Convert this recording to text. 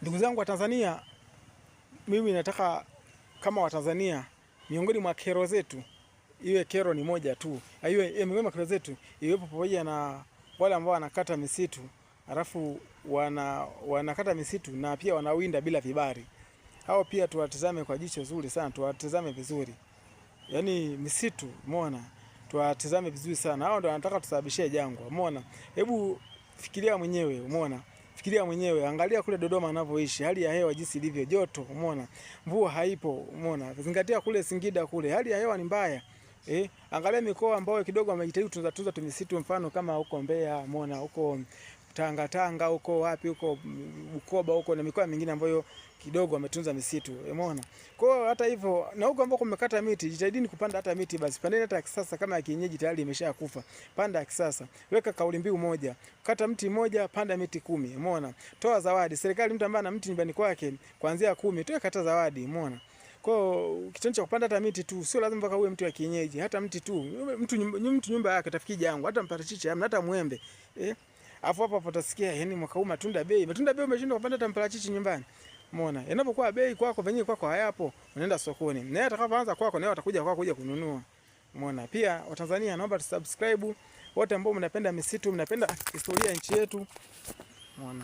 Ndugu zangu wa Tanzania, mimi nataka kama Watanzania, miongoni mwa kero zetu iwe kero ni moja tu. Miongoni mwa kero zetu iwepo pamoja na wale ambao wanakata misitu, alafu wanakata misitu na pia wanawinda bila vibali. Hao pia tuwatazame kwa jicho zuri sana, tuwatazame vizuri. Yaani misitu, umeona? Tuwatazame vizuri sana. Hao ndio wanataka tusababishie jangwa, umeona? Hebu fikiria mwenyewe, umeona? Fikiria mwenyewe, angalia kule Dodoma wanavyoishi, hali ya hewa jinsi ilivyo, joto, umeona? Mvua haipo, umeona? Zingatia kule Singida kule, hali ya hewa ni mbaya. Angalia mikoa ambayo kidogo wamejitahidi tunza misitu, mfano kama huko Mbeya, umeona? Huko Tanga huko wapi huko Bukoba huko na mikoa mingine ambayo kidogo wametunza misitu, umeona? Kwa hiyo hata hivyo na huko ambako kumekata miti, jitahidini kupanda hata miti basi. Pandeni hata ya kisasa, kama ya kienyeji tayari imeshakufa. Panda ya kisasa. Weka kauli mbiu moja. Kata mti mmoja, panda miti 10, umeona? Toa zawadi. Serikali mtu ambaye ana mti nyumbani kwake kuanzia 10, toa kata zawadi, umeona? Kwa hiyo kitendo cha kupanda hata miti tu, sio lazima mpaka uwe mtu wa kienyeji, hata mti tu. Mtu nyumba yake tafikiri jangu, hata mparachichi, hata mwembe. Hapo utasikia yani mwaka huu matunda bei umeshindwa kupanda hata mparachichi nyumbani. Umeona? Yanapokuwa bei kwako venyewe kwako hayapo, unaenda sokoni. Na yeye atakapoanza kwako na yeye atakuja kwako kuja kununua. Umeona? Pia Watanzania naomba tusubscribe, wote ambao mnapenda misitu, mnapenda historia ya nchi yetu. Umeona?